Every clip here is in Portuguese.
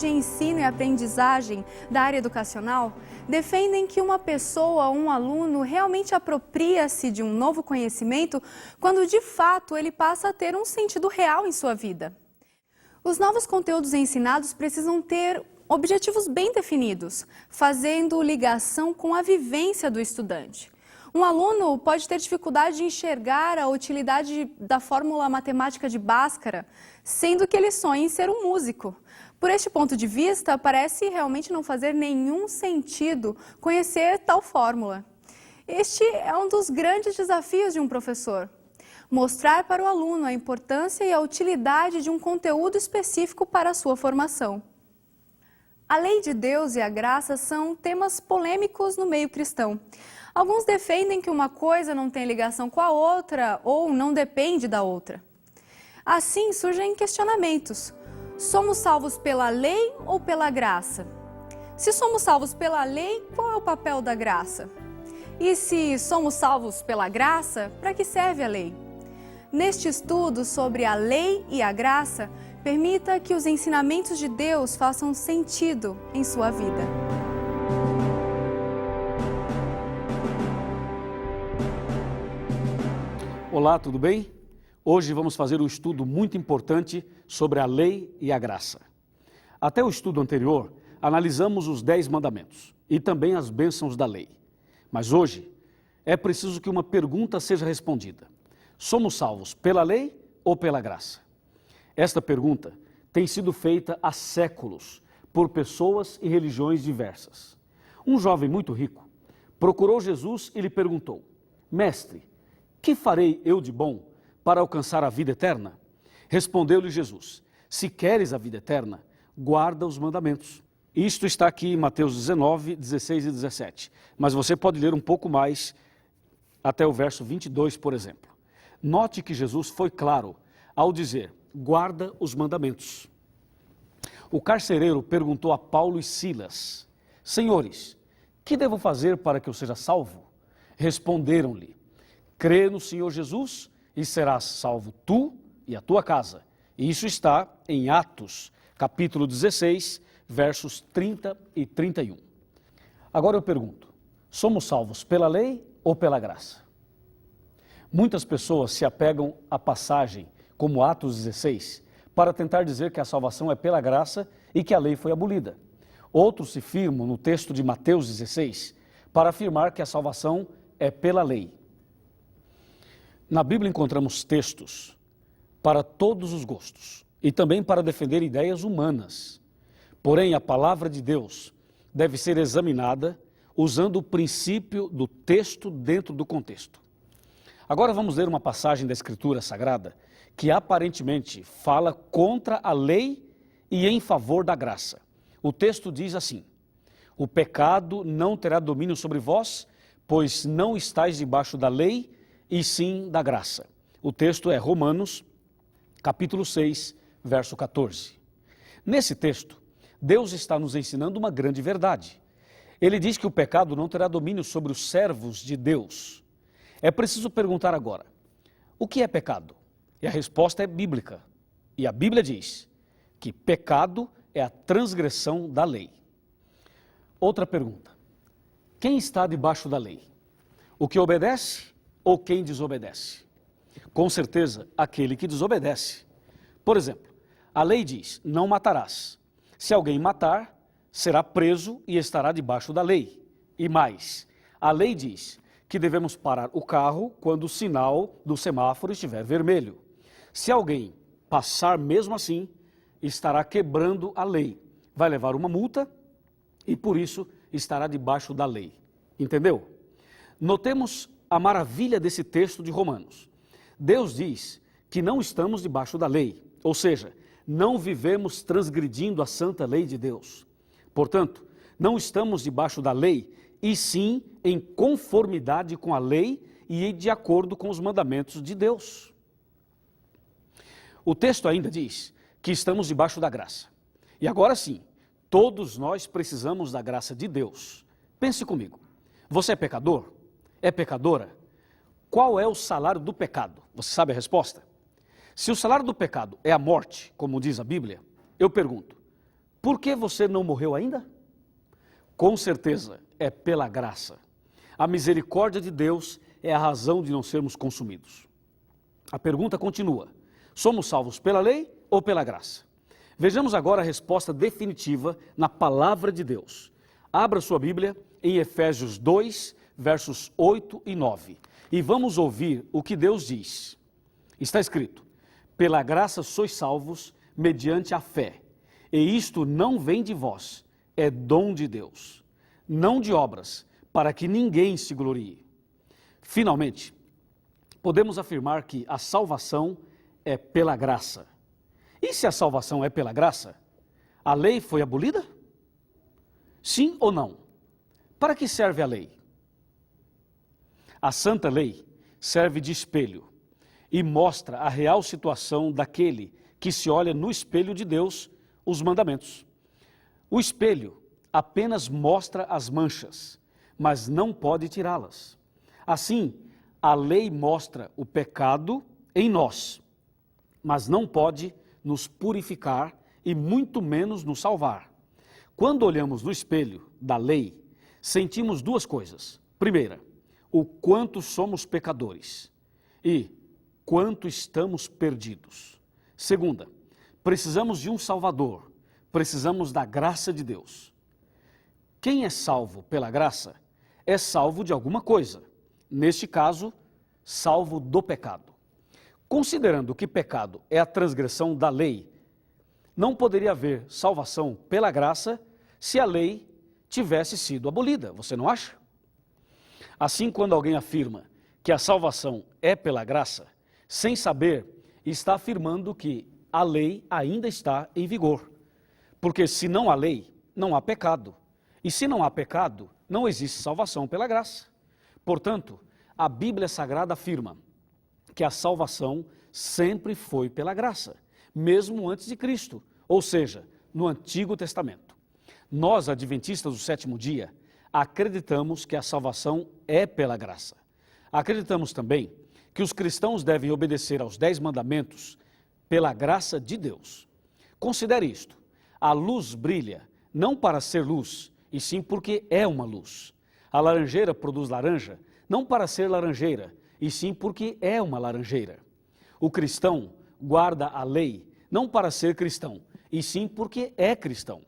de ensino e aprendizagem da área educacional defendem que uma pessoa ou um aluno realmente apropria-se de um novo conhecimento quando de fato ele passa a ter um sentido real em sua vida. Os novos conteúdos ensinados precisam ter objetivos bem definidos, fazendo ligação com a vivência do estudante. Um aluno pode ter dificuldade de enxergar a utilidade da fórmula matemática de Bhaskara, sendo que ele sonha em ser um músico. Por este ponto de vista, parece realmente não fazer nenhum sentido conhecer tal fórmula. Este é um dos grandes desafios de um professor: mostrar para o aluno a importância e a utilidade de um conteúdo específico para a sua formação. A lei de Deus e a graça são temas polêmicos no meio cristão. Alguns defendem que uma coisa não tem ligação com a outra ou não depende da outra. Assim surgem questionamentos. Somos salvos pela lei ou pela graça? Se somos salvos pela lei, qual é o papel da graça? E se somos salvos pela graça, para que serve a lei? Neste estudo sobre a lei e a graça, permita que os ensinamentos de Deus façam sentido em sua vida. Olá, tudo bem? Hoje vamos fazer um estudo muito importante sobre a lei e a graça. Até o estudo anterior, analisamos os 10 mandamentos e também as bênçãos da lei. Mas hoje é preciso que uma pergunta seja respondida: somos salvos pela lei ou pela graça? Esta pergunta tem sido feita há séculos por pessoas e religiões diversas. Um jovem muito rico procurou Jesus e lhe perguntou: Mestre, que farei eu de bom para alcançar a vida eterna? Respondeu-lhe Jesus: se queres a vida eterna, guarda os mandamentos. Isto está aqui em Mateus 19, 16 e 17. Mas você pode ler um pouco mais até o verso 22, por exemplo. Note que Jesus foi claro ao dizer: guarda os mandamentos. O carcereiro perguntou a Paulo e Silas: Senhores, que devo fazer para que eu seja salvo? Responderam-lhe: crê no Senhor Jesus e serás salvo tu e a tua casa. E isso está em Atos, capítulo 16, versos 30 e 31. Agora eu pergunto: somos salvos pela lei ou pela graça? Muitas pessoas se apegam à passagem como Atos 16, para tentar dizer que a salvação é pela graça e que a lei foi abolida. Outros se firmam no texto de Mateus 16, para afirmar que a salvação é pela lei. Na Bíblia encontramos textos para todos os gostos e também para defender ideias humanas. Porém, a palavra de Deus deve ser examinada usando o princípio do texto dentro do contexto. Agora vamos ler uma passagem da Escritura Sagrada que aparentemente fala contra a lei e em favor da graça. O texto diz assim: o pecado não terá domínio sobre vós, pois não estáis debaixo da lei, e sim da graça. O texto é Romanos, capítulo 6, verso 14. Nesse texto, Deus está nos ensinando uma grande verdade. Ele diz que o pecado não terá domínio sobre os servos de Deus. É preciso perguntar agora: o que é pecado? E a resposta é bíblica. E a Bíblia diz que pecado é a transgressão da lei. Outra pergunta: quem está debaixo da lei? O que obedece ou quem desobedece? Com certeza, aquele que desobedece. Por exemplo, a lei diz: não matarás. Se alguém matar, será preso e estará debaixo da lei. E mais, a lei diz que devemos parar o carro quando o sinal do semáforo estiver vermelho. Se alguém passar mesmo assim, estará quebrando a lei. Vai levar uma multa e por isso estará debaixo da lei. Entendeu? Notemos a maravilha desse texto de Romanos. Deus diz que não estamos debaixo da lei, ou seja, não vivemos transgredindo a santa lei de Deus. Portanto, não estamos debaixo da lei, e sim em conformidade com a lei e de acordo com os mandamentos de Deus. O texto ainda diz que estamos debaixo da graça. E agora sim, todos nós precisamos da graça de Deus. Pense comigo: você é pecador? É pecadora? Qual é o salário do pecado? Você sabe a resposta? Se o salário do pecado é a morte, como diz a Bíblia, eu pergunto: Por que você não morreu ainda? Com certeza, é pela graça. A misericórdia de Deus é a razão de não sermos consumidos. A pergunta continua: somos salvos pela lei ou pela graça? Vejamos agora a resposta definitiva na palavra de Deus. Abra sua Bíblia em Efésios 2, versos 8 e 9. E vamos ouvir o que Deus diz. Está escrito: pela graça sois salvos mediante a fé. E isto não vem de vós, é dom de Deus, não de obras, para que ninguém se glorie. Finalmente, podemos afirmar que a salvação é pela graça. E se a salvação é pela graça, a lei foi abolida? Sim ou não? Para que serve a lei? A santa lei serve de espelho e mostra a real situação daquele que se olha no espelho de Deus, os mandamentos. O espelho apenas mostra as manchas, mas não pode tirá-las. Assim, a lei mostra o pecado em nós, mas não pode nos purificar e muito menos nos salvar. Quando olhamos no espelho da lei, sentimos duas coisas. Primeira, o quanto somos pecadores e quanto estamos perdidos. Segunda, precisamos de um Salvador, precisamos da graça de Deus. Quem é salvo pela graça é salvo de alguma coisa, neste caso, salvo do pecado. Considerando que pecado é a transgressão da lei, não poderia haver salvação pela graça se a lei tivesse sido abolida, você não acha? Assim, quando alguém afirma que a salvação é pela graça, sem saber, está afirmando que a lei ainda está em vigor. Porque se não há lei, não há pecado. E se não há pecado, não existe salvação pela graça. Portanto, a Bíblia Sagrada afirma que a salvação sempre foi pela graça, mesmo antes de Cristo, ou seja, no Antigo Testamento. Nós, adventistas do sétimo dia, acreditamos que a salvação é pela graça. Acreditamos também que os cristãos devem obedecer aos 10 mandamentos pela graça de Deus. Considere isto: a luz brilha não para ser luz, e sim porque é uma luz. A laranjeira produz laranja não para ser laranjeira, e sim porque é uma laranjeira. O cristão guarda a lei não para ser cristão, e sim porque é cristão.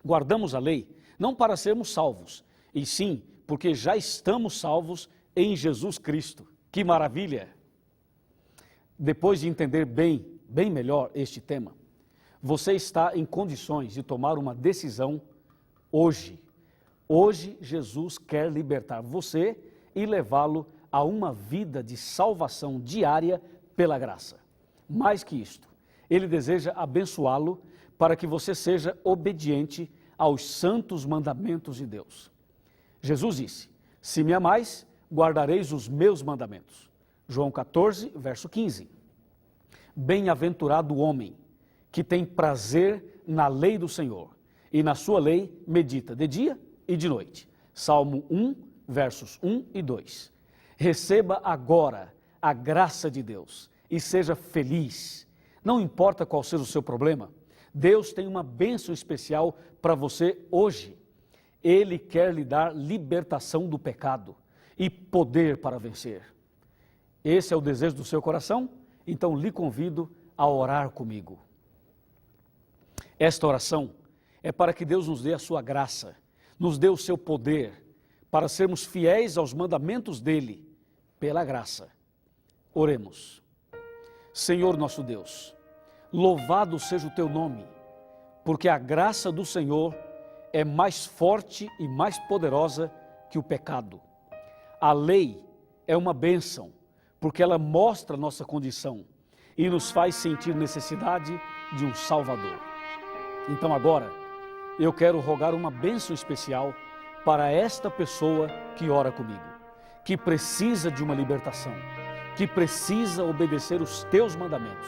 Guardamos a lei não para sermos salvos, e sim porque já estamos salvos em Jesus Cristo. Que maravilha! Depois de entender bem melhor este tema, você está em condições de tomar uma decisão hoje. Hoje, Jesus quer libertar você e levá-lo a uma vida de salvação diária pela graça. Mais que isto, Ele deseja abençoá-lo para que você seja obediente aos santos mandamentos de Deus. Jesus disse: se me amais, guardareis os meus mandamentos. João 14, verso 15. Bem-aventurado o homem que tem prazer na lei do Senhor, e na sua lei medita de dia e de noite. Salmo 1, versos 1 e 2. Receba agora a graça de Deus e seja feliz. Não importa qual seja o seu problema, Deus tem uma bênção especial para você hoje. Ele quer lhe dar libertação do pecado e poder para vencer. Esse é o desejo do seu coração? Então lhe convido a orar comigo. Esta oração é para que Deus nos dê a sua graça, nos dê o seu poder, para sermos fiéis aos mandamentos dele, pela graça. Oremos. Senhor nosso Deus, louvado seja o teu nome, porque a graça do Senhor é mais forte e mais poderosa que o pecado. A lei é uma bênção, porque ela mostra nossa condição e nos faz sentir necessidade de um Salvador. Então agora, eu quero rogar uma bênção especial para esta pessoa que ora comigo, que precisa de uma libertação, que precisa obedecer os teus mandamentos.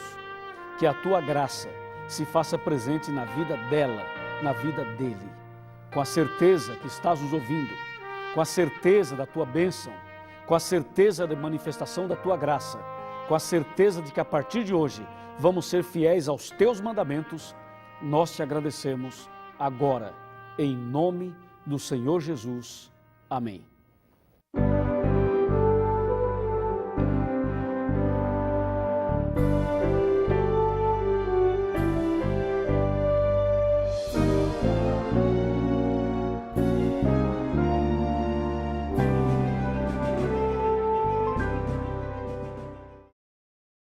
Que a tua graça se faça presente na vida dela, na vida dele, com a certeza que estás nos ouvindo, com a certeza da tua bênção, com a certeza da manifestação da tua graça, com a certeza de que a partir de hoje vamos ser fiéis aos teus mandamentos, nós te agradecemos agora, em nome do Senhor Jesus. Amém.